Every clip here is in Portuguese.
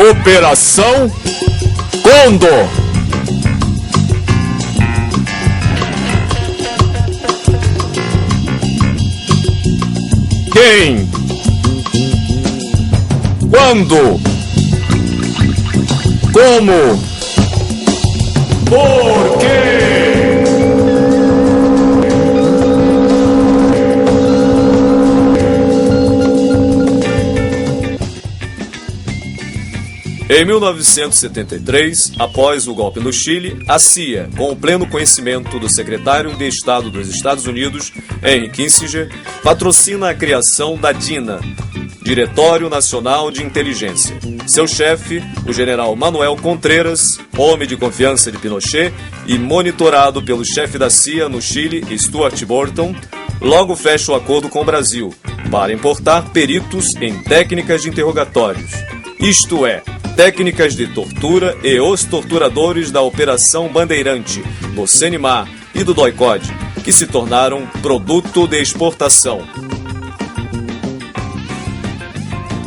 Operação Condor. Quem? Quando? Como? Por quê? Em 1973, após o golpe no Chile, a CIA, com o pleno conhecimento do secretário de Estado dos Estados Unidos, Henry Kissinger, patrocina a criação da DINA, Diretório Nacional de Inteligência. Seu chefe, o general Manuel Contreras, homem de confiança de Pinochet e monitorado pelo chefe da CIA no Chile, Stuart Burton, logo fecha o acordo com o Brasil para importar peritos em técnicas de interrogatórios, isto é, técnicas de tortura e os torturadores da Operação Bandeirante, do CENIMAR e do DOI-CODE, que se tornaram produto de exportação.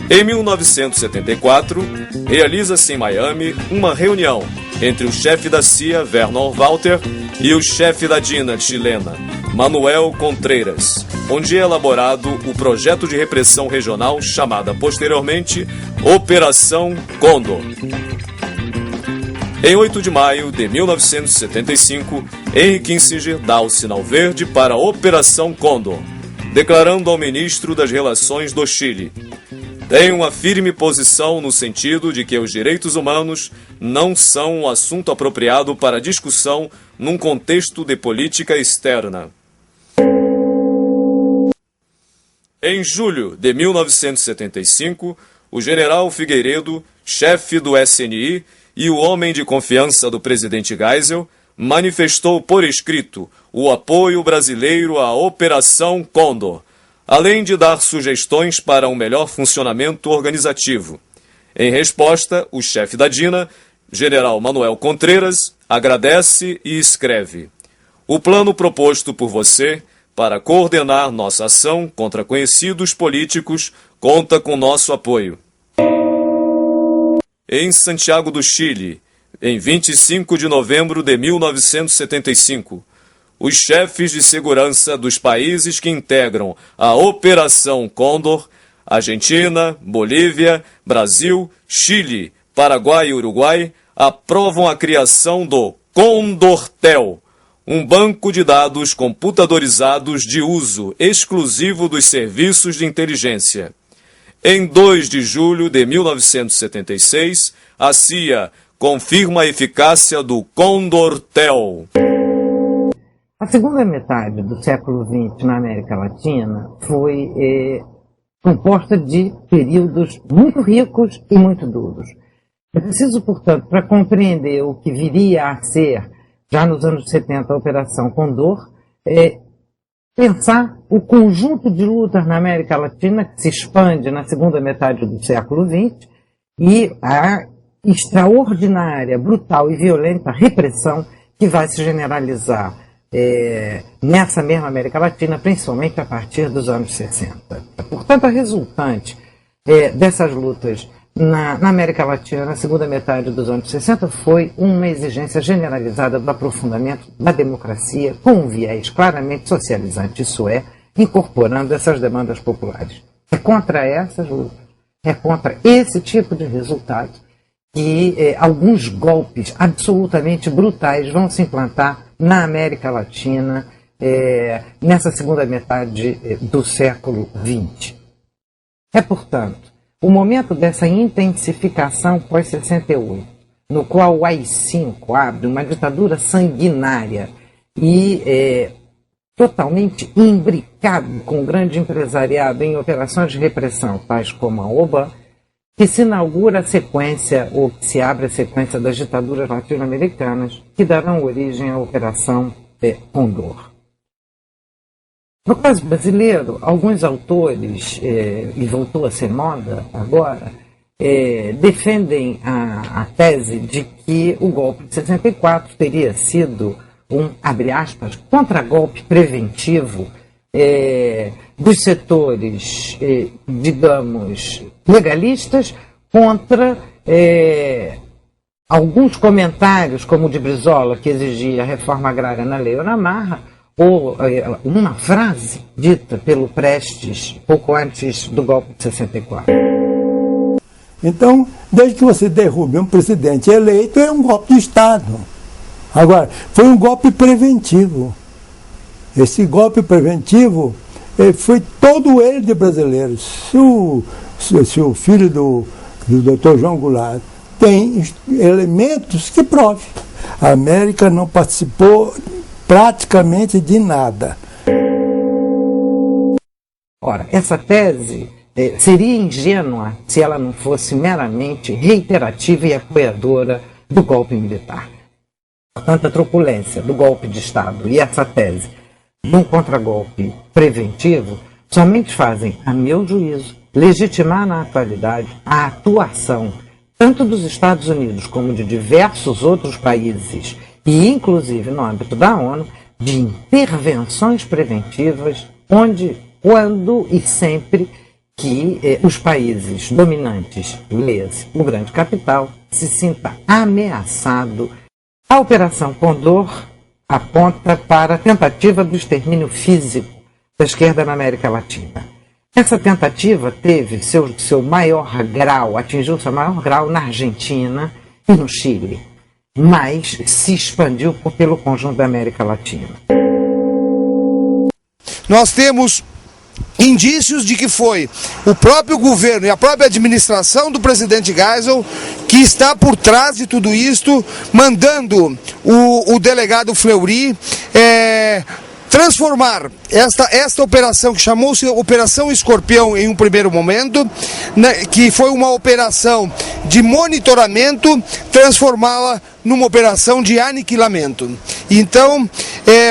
Em 1974, realiza-se em Miami uma reunião entre o chefe da CIA, Vernon Walter, e o chefe da DINA chilena, Manuel Contreras, onde é elaborado o projeto de repressão regional chamada posteriormente Operação Condor. Em 8 de maio de 1975, Henry Kissinger dá o sinal verde para a Operação Condor, declarando ao ministro das Relações do Chile: tem uma firme posição no sentido de que os direitos humanos não são um assunto apropriado para discussão num contexto de política externa. Em julho de 1975, o general Figueiredo, chefe do SNI e o homem de confiança do presidente Geisel, manifestou por escrito o apoio brasileiro à Operação Condor, além de dar sugestões para um melhor funcionamento organizativo. Em resposta, o chefe da DINA, general Manuel Contreras, agradece e escreve: o plano proposto por você para coordenar nossa ação contra conhecidos políticos conta com nosso apoio. Em Santiago do Chile, em 25 de novembro de 1975, os chefes de segurança dos países que integram a Operação Condor, Argentina, Bolívia, Brasil, Chile, Paraguai e Uruguai, aprovam a criação do Condortel, um banco de dados computadorizados de uso exclusivo dos serviços de inteligência. Em 2 de julho de 1976, a CIA confirma a eficácia do Condortel. A segunda metade do século XX na América Latina foi composta de períodos muito ricos e muito duros. É preciso, portanto, para compreender o que viria a ser, já nos anos 70, a Operação Condor, pensar o conjunto de lutas na América Latina que se expande na segunda metade do século XX e a extraordinária, brutal e violenta repressão que vai se generalizar nessa mesma América Latina, principalmente a partir dos anos 60. Portanto, a resultante dessas lutas na América Latina, na segunda metade dos anos 60, foi uma exigência generalizada do aprofundamento da democracia com um viés claramente socializante, isso é, incorporando essas demandas populares. É contra essas lutas, é contra esse tipo de resultado que alguns golpes absolutamente brutais vão se implantar na América Latina nessa segunda metade do século XX. É, portanto, o momento dessa intensificação pós-68, no qual o AI-5 abre uma ditadura sanguinária e totalmente imbricado com o grande empresariado em operações de repressão, tais como a OBA, que se inaugura a sequência, ou que se abre a sequência das ditaduras latino-americanas, que darão origem à Operação Condor. No caso brasileiro, alguns autores, e voltou a ser moda agora, defendem a tese de que o golpe de 64 teria sido um, abre aspas, contragolpe preventivo dos setores, digamos, legalistas contra alguns comentários, como o de Brizola, que exigia a reforma agrária na lei ou na marra, ou uma frase dita pelo Prestes pouco antes do golpe de 64. Então, desde que você derrube um presidente eleito, é um golpe de Estado. Agora, foi um golpe preventivo. Esse golpe preventivo foi todo ele de brasileiros. Se o filho do Dr. João Goulart tem elementos que provem. A América não participou praticamente de nada. Ora, essa tese seria ingênua se ela não fosse meramente reiterativa e apoiadora do golpe militar. Portanto, a truculência do golpe de Estado e essa tese de um contragolpe preventivo somente fazem, a meu juízo, legitimar na atualidade a atuação tanto dos Estados Unidos como de diversos outros países, e inclusive no âmbito da ONU, de intervenções preventivas onde, quando e sempre que os países dominantes, leia-se o grande capital, se sinta ameaçado. A Operação Condor aponta para a tentativa do extermínio físico da esquerda na América Latina. Essa tentativa teve seu maior grau, atingiu seu maior grau na Argentina e no Chile, mas se expandiu pelo conjunto da América Latina. Nós temos indícios de que foi o próprio governo e a própria administração do presidente Geisel que está por trás de tudo isto, mandando o delegado Fleury transformar esta operação, que chamou-se Operação Escorpião em um primeiro momento, que foi uma operação de monitoramento, transformá-la numa operação de aniquilamento. Então,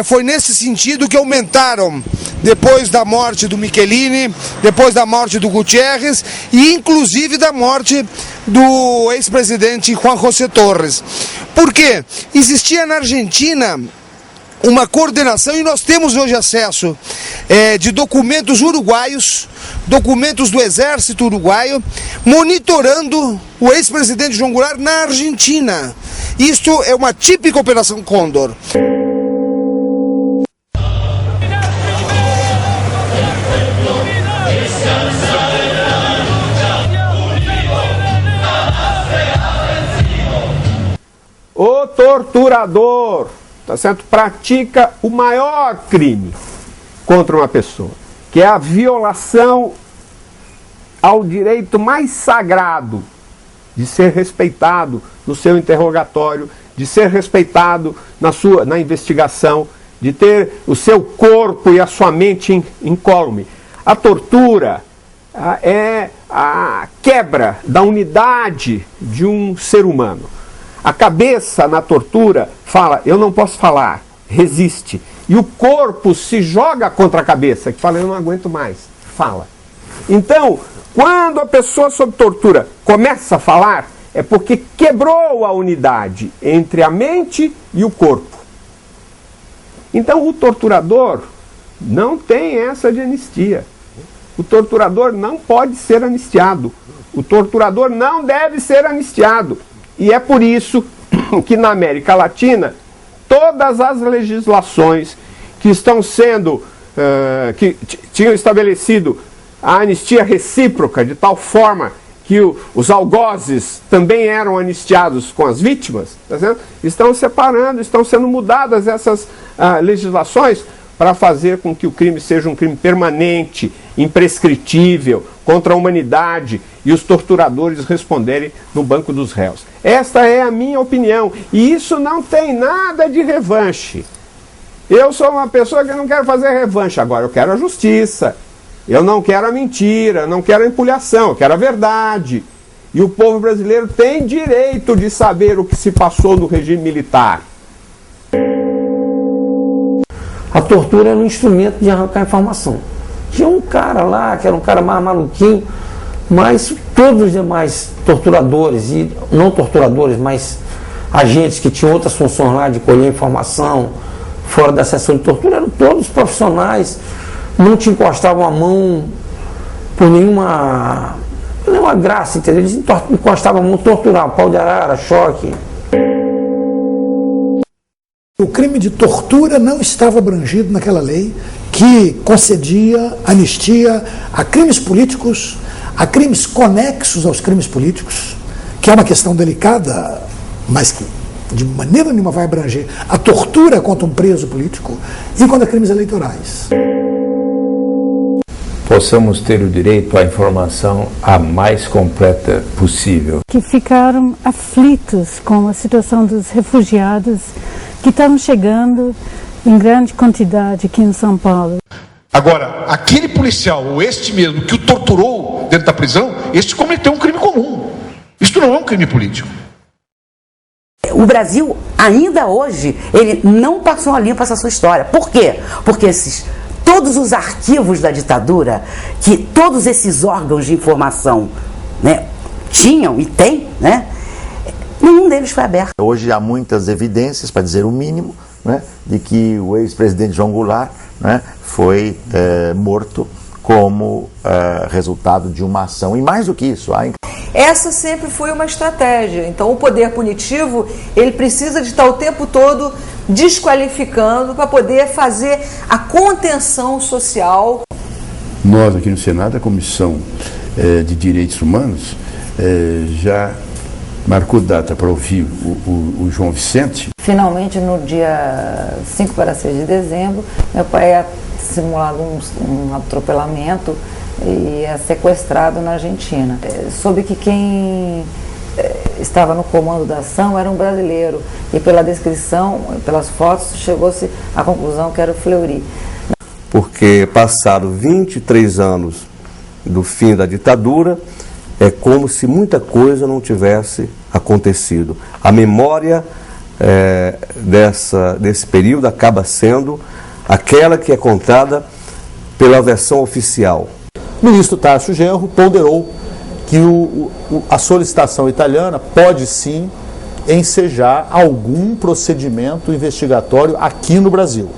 foi nesse sentido que aumentaram, depois da morte do Michelini, depois da morte do Gutierrez e inclusive da morte do ex-presidente Juan José Torres. Por quê? Existia na Argentina uma coordenação, e nós temos hoje acesso de documentos uruguaios, documentos do exército uruguaio, monitorando o ex-presidente João Goulart na Argentina. Isto é uma típica Operação Condor. O torturador, tá certo? Pratica o maior crime contra uma pessoa, que é a violação ao direito mais sagrado de ser respeitado no seu interrogatório, de ser respeitado na investigação, de ter o seu corpo e a sua mente incólume. A tortura é a quebra da unidade de um ser humano. A cabeça na tortura fala, eu não posso falar, resiste. E o corpo se joga contra a cabeça, que fala, eu não aguento mais, fala. Então, quando a pessoa sob tortura começa a falar, é porque quebrou a unidade entre a mente e o corpo. Então o torturador não tem essa de anistia. O torturador não pode ser anistiado. O torturador não deve ser anistiado. E é por isso que na América Latina, todas as legislações que estão sendo, que tinham estabelecido a anistia recíproca, de tal forma que os algozes também eram anistiados com as vítimas, tá certo? Estão separando, estão sendo mudadas essas legislações para fazer com que o crime seja um crime permanente, imprescritível, contra a humanidade, e os torturadores responderem no banco dos réus. Esta é a minha opinião, e isso não tem nada de revanche. Eu sou uma pessoa que não quero fazer revanche, agora eu quero a justiça, eu não quero a mentira, eu não quero a empulhação, eu quero a verdade. E o povo brasileiro tem direito de saber o que se passou no regime militar. A tortura era um instrumento de arrancar informação. Tinha um cara lá, que era um cara mais maluquinho, mas todos os demais torturadores, e não torturadores, mas agentes que tinham outras funções lá de colher informação, fora da sessão de tortura, eram todos profissionais, não te encostavam a mão por nenhuma... aquilo é uma graça, entendeu? Eles encostavam muito, torturavam, pau de arara, choque. O crime de tortura não estava abrangido naquela lei que concedia anistia a crimes políticos, a crimes conexos aos crimes políticos, que é uma questão delicada, mas que de maneira nenhuma vai abranger a tortura contra um preso político e contra crimes eleitorais. Possamos ter o direito à informação a mais completa possível. Que ficaram aflitos com a situação dos refugiados que estavam chegando em grande quantidade aqui em São Paulo. Agora, aquele policial, ou este mesmo, que o torturou dentro da prisão, este cometeu um crime comum. Isto não é um crime político. O Brasil, ainda hoje, ele não passou a limpo essa sua história. Por quê? Porque todos os arquivos da ditadura, que todos esses órgãos de informação, né, tinham e têm, né, nenhum deles foi aberto. Hoje há muitas evidências, para dizer o mínimo, né, de que o ex-presidente João Goulart, né, foi morto como resultado de uma ação. E mais do que isso, essa sempre foi uma estratégia. Então o poder punitivo, ele precisa de estar o tempo todo desqualificando para poder fazer a contenção social. Nós aqui no Senado, a Comissão de Direitos Humanos, já marcou data para ouvir o João Vicente. Finalmente, no dia 5 para 6 de dezembro, meu pai é simulado um atropelamento e é sequestrado na Argentina. Soube que quem estava no comando da ação era um brasileiro e pela descrição, pelas fotos, chegou-se à conclusão que era o Fleury. Porque passaram 23 anos do fim da ditadura, é como se muita coisa não tivesse acontecido. A memória desse período acaba sendo aquela que é contada pela versão oficial. O ministro Tarso Genro ponderou que a solicitação italiana pode sim ensejar algum procedimento investigatório aqui no Brasil.